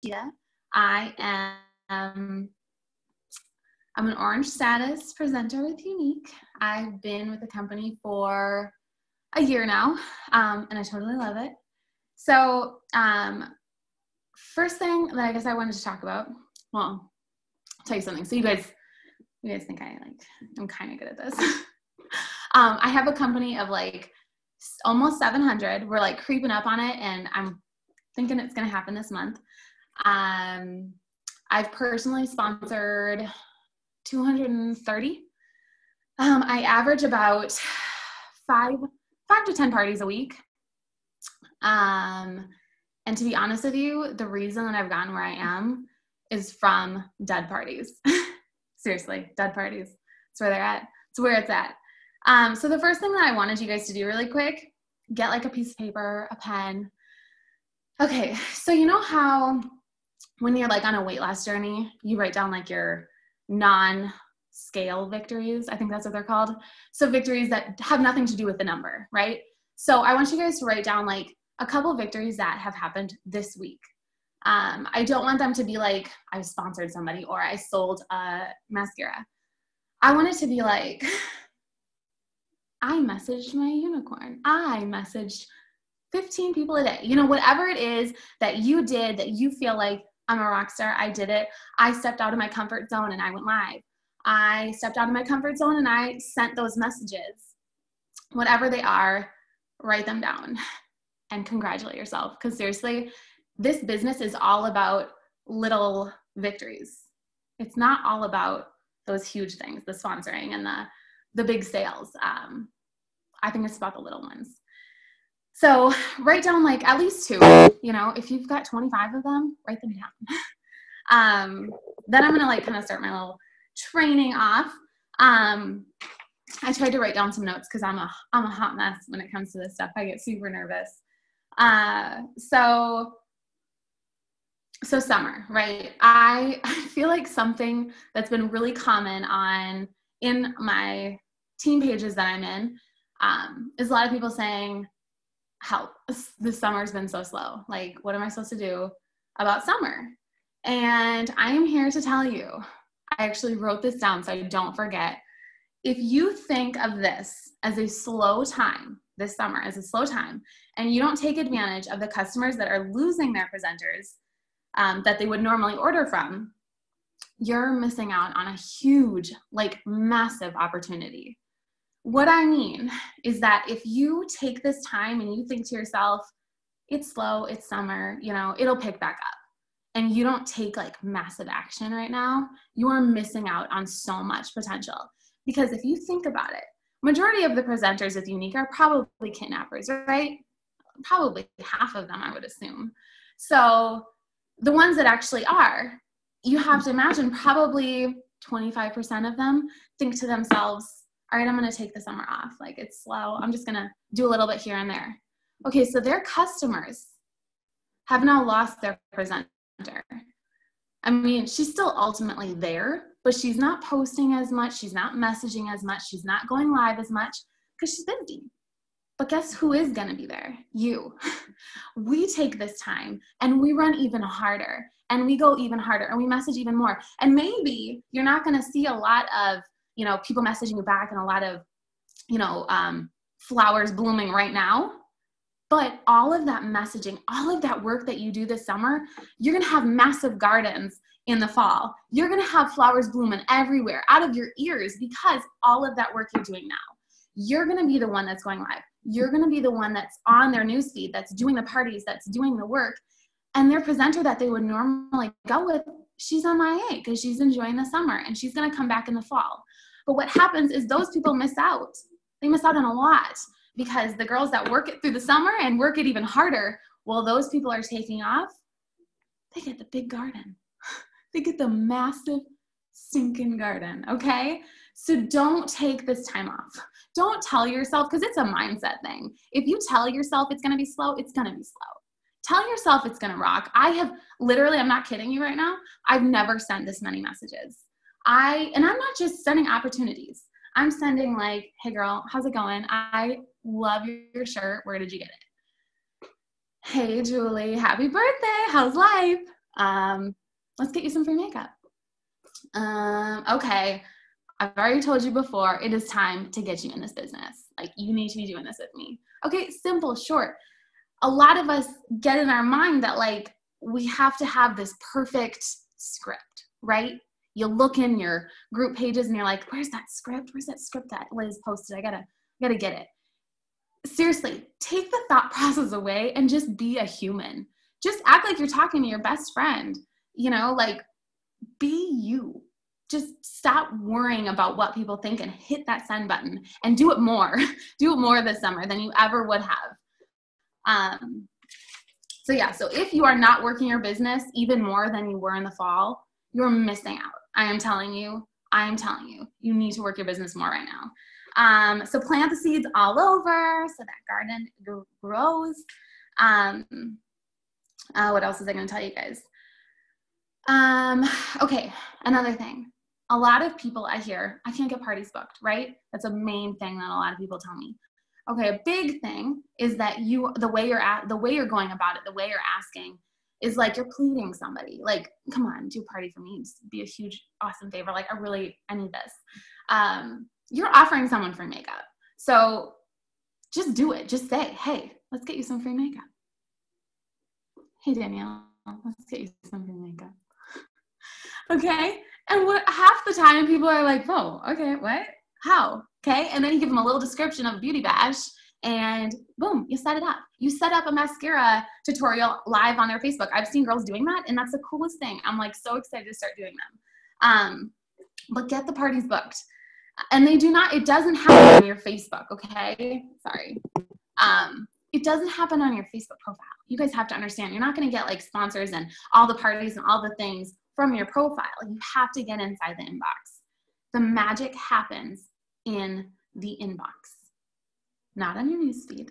Tschida. I am I'm an orange status presenter with Unique. I've been with the company for a year now, and I totally love it. So first thing that I guess I wanted to talk about, well, I'll tell you something. So you guys think I'm kind of good at this. I have a company of like almost 700. We're like creeping up on it, and I'm thinking it's going to happen this month. I've personally sponsored 230. I average about five to 10 parties a week. And to be honest with you, the reason that I've gotten where I am is from dead parties. Seriously, dead parties. That's where they're at. It's where it's at. So the first thing that I wanted you guys to do really quick, get like a piece of paper, a pen. Okay, so you know how when you're like on a weight loss journey, you write down like your non-scale victories. I think that's what they're called. So victories that have nothing to do with the number, right? So I want you guys to write down like a couple of victories that have happened this week. I don't want them to be like, I sponsored somebody or I sold a mascara. I want it to be like, I messaged my unicorn. I messaged 15 people a day. You know, whatever it is that you did that you feel like, I'm a rock star, I did it. I stepped out of my comfort zone and I went live. I stepped out of my comfort zone and I sent those messages. Whatever they are, write them down and congratulate yourself. Because seriously, this business is all about little victories. It's not all about those huge things, the sponsoring and the big sales. I think it's about the little ones. So write down like at least 2, you know, if you've got 25 of them, write them down. Then I'm going to like kind of start my little training off. I tried to write down some notes because I'm a hot mess when it comes to this stuff. I get super nervous. So summer, right? I feel like something that's been really common in my team pages that I'm in is a lot of people saying, help, this summer's been so slow. Like, what am I supposed to do about summer? And I am here to tell you, I actually wrote this down so I don't forget. If you think of this as a slow time, this summer as a slow time, and you don't take advantage of the customers that are losing their presenters that they would normally order from, you're missing out on a huge, like massive opportunity. What I mean is that if you take this time and you think to yourself, it's slow, it's summer, you know, it'll pick back up, and you don't take like massive action right now, you are missing out on so much potential. Because if you think about it, majority of the presenters with Unique are probably kidnappers, right? Probably half of them, I would assume. So the ones that actually are, you have to imagine probably 25% of them think to themselves, all right, I'm going to take the summer off. Like, it's slow. I'm just going to do a little bit here and there. Okay, so their customers have now lost their presenter. I mean, she's still ultimately there, but she's not posting as much. She's not messaging as much. She's not going live as much because she's busy. But guess who is going to be there? You. We take this time and we run even harder and we go even harder and we message even more. And maybe you're not going to see a lot of, you know, people messaging you back and a lot of, you know, flowers blooming right now. But all of that messaging, all of that work that you do this summer, you're going to have massive gardens in the fall. You're going to have flowers blooming everywhere out of your ears because all of that work you're doing now. You're going to be the one that's going live. You're going to be the one that's on their newsfeed, that's doing the parties, that's doing the work. And their presenter that they would normally go with, she's on MIA because she's enjoying the summer and she's going to come back in the fall. But what happens is those people miss out. They miss out on a lot because the girls that work it through the summer and work it even harder, well, those people are taking off. They get the big garden. They get the massive stinking garden, okay? So don't take this time off. Don't tell yourself, because it's a mindset thing. If you tell yourself it's going to be slow, it's going to be slow. Tell yourself it's going to rock. I have literally, I'm not kidding you right now, I've never sent this many messages. And I'm not just sending opportunities. I'm sending like, hey girl, how's it going? I love your shirt. Where did you get it? Hey Julie, happy birthday. How's life? Let's get you some free makeup. Okay, I've already told you before, it is time to get you in this business. Like, you need to be doing this with me. Okay, simple, short. A lot of us get in our mind that like we have to have this perfect script, right? You look in your group pages and you're like, where's that script? Where's that script that Liz posted? I gotta get it. Seriously, take the thought process away and just be a human. Just act like you're talking to your best friend, you know, like be you. Just stop worrying about what people think and hit that send button and do it more. Do it more this summer than you ever would have. So yeah, so if you are not working your business even more than you were in the fall, you're missing out. I am telling you, you need to work your business more right now. So plant the seeds all over so that garden grows. What else was I going to tell you guys? Okay, another thing. A lot of people I hear, I can't get parties booked, right? That's a main thing that a lot of people tell me. Okay, a big thing is that the way you're going about it, the way you're asking is like you're pleading somebody. Like, come on, do a party for me. Just be a huge, awesome favor. Like, I need this. You're offering someone free makeup. So just do it. Just say, hey, let's get you some free makeup. Hey, Danielle, let's get you some free makeup. Okay? And half the time people are like, whoa, okay, what? How? Okay? And then you give them a little description of a beauty bash and boom, you set it up. You set up a mascara tutorial live on their Facebook. I've seen girls doing that and that's the coolest thing. I'm like so excited to start doing them. But get the parties booked. And it doesn't happen on your Facebook, okay? Sorry. It doesn't happen on your Facebook profile. You guys have to understand, you're not gonna get like sponsors and all the parties and all the things from your profile. You have to get inside the inbox. The magic happens in the inbox, not on your newsfeed,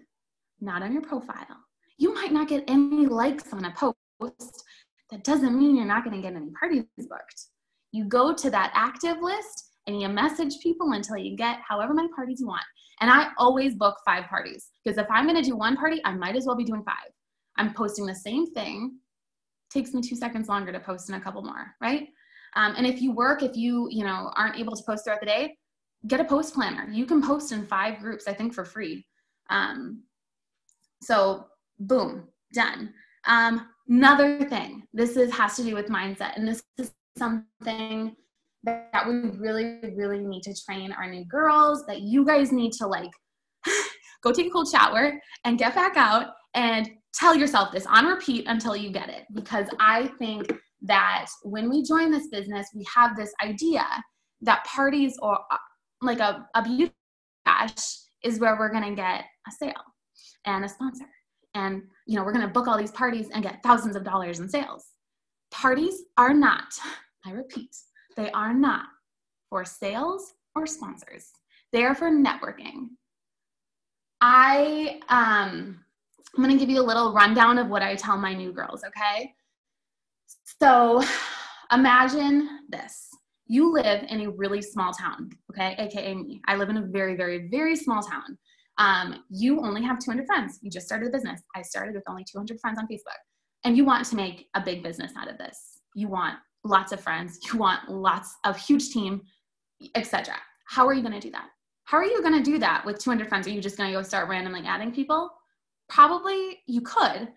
not on your profile. You might not get any likes on a post. That doesn't mean you're not gonna get any parties booked. You go to that active list and you message people until you get however many parties you want. And I always book 5 parties because if I'm gonna do 1 party, I might as well be doing 5. I'm posting the same thing. Takes me 2 seconds longer to post in a couple more, right? And if you aren't able to post throughout the day, get a post planner. You can post in 5 groups, I think, for free. So boom, done. Another thing, has to do with mindset, and this is something that we really, really need to train our new girls, that you guys need to like go take a cold shower and get back out and tell yourself this on repeat until you get it. Because I think that when we join this business, we have this idea that parties or like a beauty bash is where we're going to get a sale and a sponsor. And, we're going to book all these parties and get thousands of dollars in sales. Parties are not, I repeat, they are not for sales or sponsors. They are for networking. I'm going to give you a little rundown of what I tell my new girls, okay? So imagine this. You live in a really small town, okay? AKA me. I live in a very, very, very small town. You only have 200 friends. You just started a business. I started with only 200 friends on Facebook. And you want to make a big business out of this. You want lots of friends. You want lots of huge team, etc. How are you going to do that? How are you going to do that with 200 friends? Are you just going to go start randomly adding people? Probably you could,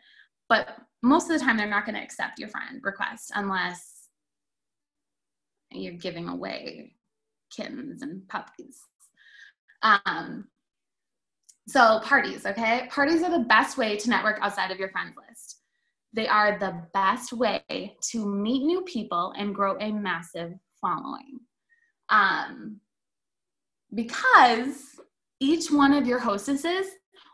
but most of the time they're not going to accept your friend request unless you're giving away kittens and puppies. So parties, okay? Parties are the best way to network outside of your friends list. They are the best way to meet new people and grow a massive following. Because each one of your hostesses,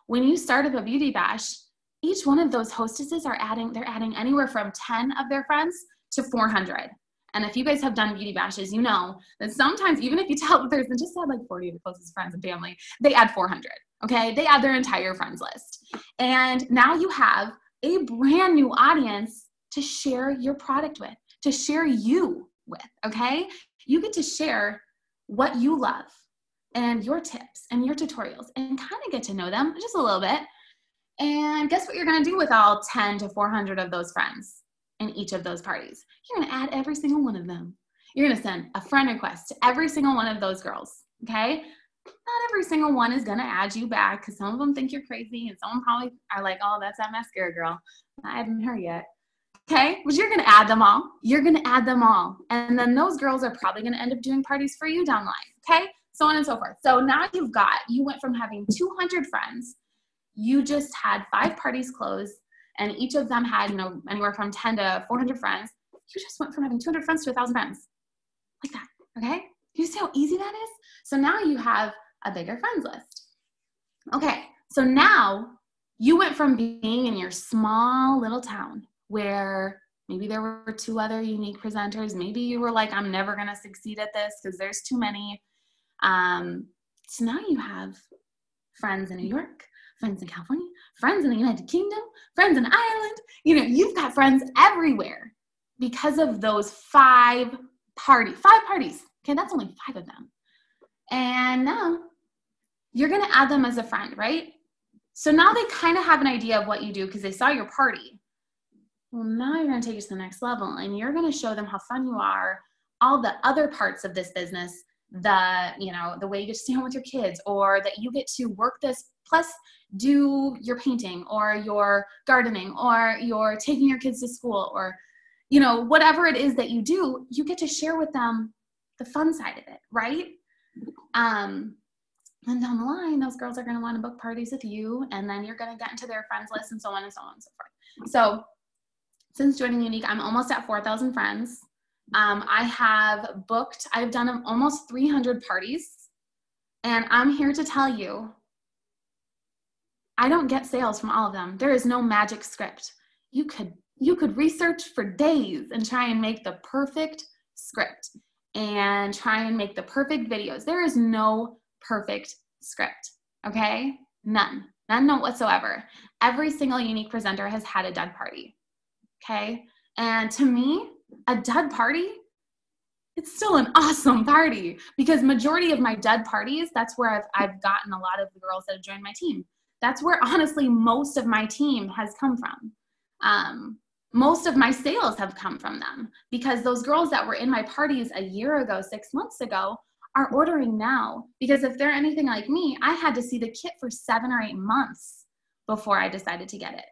when you start up a beauty bash, each one of those hostesses they're adding anywhere from 10 of their friends to 400. And if you guys have done beauty bashes, you know that sometimes even if you tell the person just add like 40 of the closest friends and family, they add 400, okay? They add their entire friends list. And now you have a brand new audience to share your product with, to share you with, okay? You get to share what you love and your tips and your tutorials and kind of get to know them just a little bit. And guess what you're going to do with all 10 to 400 of those friends? in each of those parties. You're going to add every single one of them. You're going to send a friend request to every single one of those girls, okay? Not every single one is going to add you back because some of them think you're crazy and some probably are like, oh, that's that mascara girl. I haven't heard yet. Okay, but you're going to add them all. You're going to add them all. And then those girls are probably going to end up doing parties for you down the line, okay? So on and so forth. So now you went from having 200 friends, you just had 5 parties close, and each of them had, anywhere from 10 to 400 friends. You just went from having 200 friends to 1,000 friends. Like that, okay? You see how easy that is? So now you have a bigger friends list. Okay, so now you went from being in your small little town where maybe there were 2 other unique presenters. Maybe you were like, I'm never going to succeed at this because there's too many. So now you have friends in New York, friends in California, friends in the United Kingdom, friends in Ireland. You've got friends everywhere because of those 5 parties. 5 parties. Okay, that's only 5 of them. And now you're going to add them as a friend, right? So now they kind of have an idea of what you do because they saw your party. Well, now you're going to take it to the next level and you're going to show them how fun you are, all the other parts of this business, the way you get to stay home with your kids, or that you get to work this plus do your painting or your gardening or you're taking your kids to school or, whatever it is that you do, you get to share with them the fun side of it, right? And down the line, those girls are going to want to book parties with you, and then you're going to get into their friends list and so on and so on and so forth. So since joining Unique, I'm almost at 4,000 friends. I've done almost 300 parties, and I'm here to tell you, I don't get sales from all of them. There is no magic script. You could research for days and try and make the perfect script and try and make the perfect videos. There is no perfect script, okay? None whatsoever. Every single Unique presenter has had a dud party, okay? And to me, a dud party, it's still an awesome party because majority of my dud parties, that's where I've gotten a lot of the girls that have joined my team. That's where honestly most of my team has come from. Most of my sales have come from them because those girls that were in my parties a year ago, 6 months ago, are ordering now. Because if they're anything like me, I had to see the kit for 7 or 8 months before I decided to get it.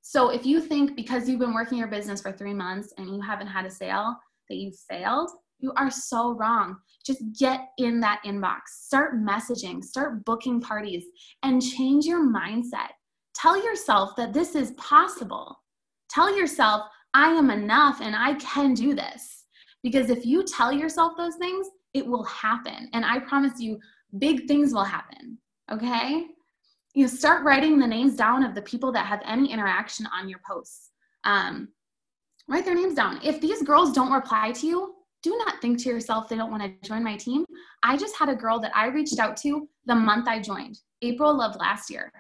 So if you think because you've been working your business for 3 months and you haven't had a sale that you failed, you are so wrong. Just get in that inbox, start messaging, start booking parties, and change your mindset. Tell yourself that this is possible. Tell yourself, I am enough and I can do this. Because if you tell yourself those things, it will happen. And I promise you, big things will happen, okay? You start writing the names down of the people that have any interaction on your posts. Write their names down. If these girls don't reply to you, do not think to yourself they don't want to join my team. I just had a girl that I reached out to the month I joined, April of last year.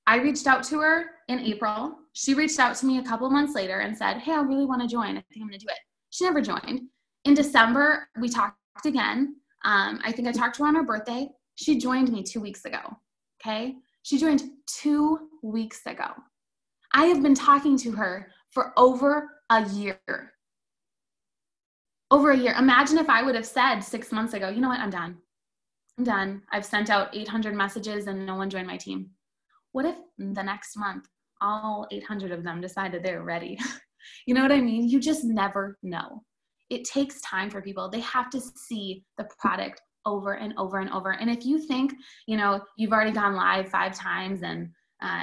I reached out to her in April. She reached out to me a couple months later and said, hey, I really want to join. I think I'm going to do it. She never joined. In December, we talked again. I think I talked to her on her birthday. She joined me 2 weeks ago, okay? She joined 2 weeks ago. I have been talking to her for over a year. Over a year. Imagine if I would have said 6 months ago, you know what, I'm done. I'm done. I've sent out 800 messages and no one joined my team. What if the next month, all 800 of them decided they were ready? You know what I mean? You just never know. It takes time for people. They have to see the product over and over and over. And if you think, you've already gone live 5 times and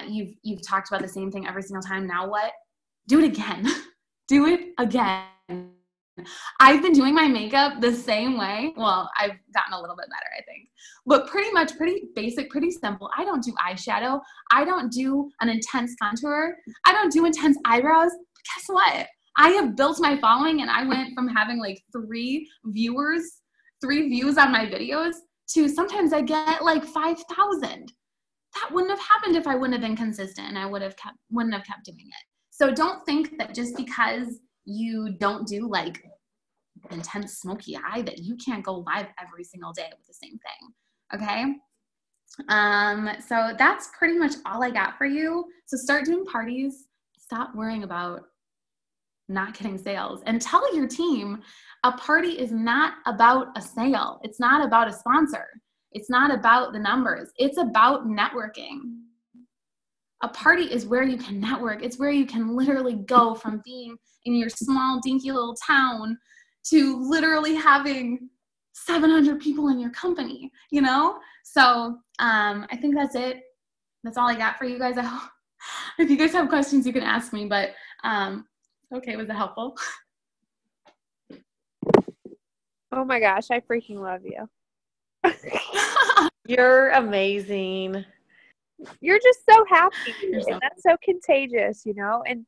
you've talked about the same thing every single time, now what? Do it again. Do it again. I've been doing my makeup the same way. Well, I've gotten a little bit better, I think. But pretty basic, pretty simple. I don't do eyeshadow. I don't do an intense contour. I don't do intense eyebrows. But guess what? I have built my following and I went from having like 3 views on my videos to sometimes I get like 5,000. That wouldn't have happened if I wouldn't have been consistent and I wouldn't have kept doing it. So don't think that just because you don't do like intense smoky eye that you can't go live every single day with the same thing. Okay. So that's pretty much all I got for you. So start doing parties. Stop worrying about not getting sales. And tell your team a party is not about a sale. It's not about a sponsor. It's not about the numbers. It's about networking. A party is where you can network. It's where you can literally go from being in your small, dinky little town to literally having 700 people in your company, you know? So I think that's it. That's all I got for you guys. If you guys have questions, you can ask me, but okay, was it helpful? Oh my gosh, I freaking love you. You're amazing. You're just so happy, and that's so contagious, you know, and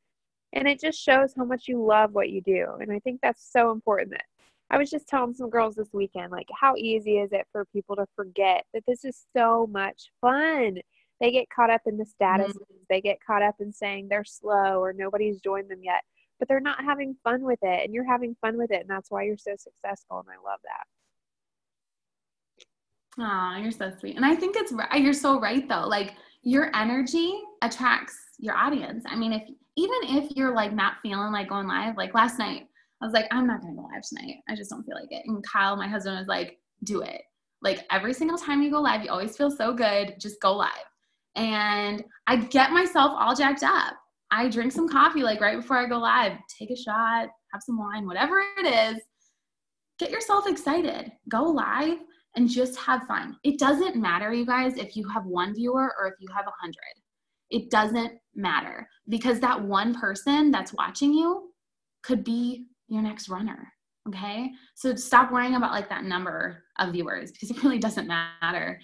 it just shows how much you love what you do. And I think that's so important. That I was just telling some girls this weekend, like, how easy is it for people to forget that this is so much fun? They get caught up in the status. They get caught up in saying they're slow or nobody's joined them yet, but they're not having fun with it, and you're having fun with it, and that's why you're so successful, and I love that. Aw, you're so sweet. And I think you're so right though. Like, your energy attracts your audience. I mean, even if you're like not feeling like going live, like last night, I was like, I'm not going to go live tonight. I just don't feel like it. And Kyle, my husband, was like, do it. Like, every single time you go live, you always feel so good. Just go live. And I get myself all jacked up. I drink some coffee like right before I go live, take a shot, have some wine, whatever it is. Get yourself excited. Go live and just have fun. It doesn't matter, you guys, if you have 1 viewer or if you have 100. It doesn't matter, because that one person that's watching you could be your next runner, okay? So stop worrying about like that number of viewers, because it really doesn't matter.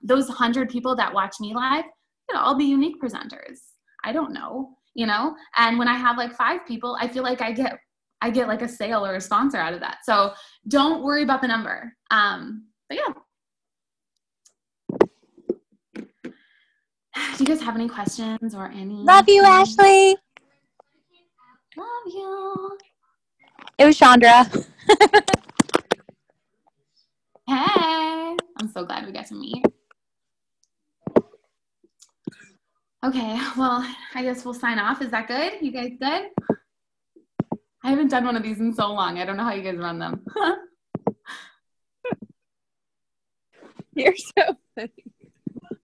Those 100 people that watch me live, could all be unique presenters. I don't know, you know? And when I have like 5 people, I feel like I get like a sale or a sponsor out of that. So don't worry about the number. But yeah. Do you guys have any questions or any? Love you, Ashley. Love you. It was Chandra. Hey, I'm so glad we got to meet. Okay, well, I guess we'll sign off. Is that good? You guys good? I haven't done one of these in so long. I don't know how you guys run them. You're so funny.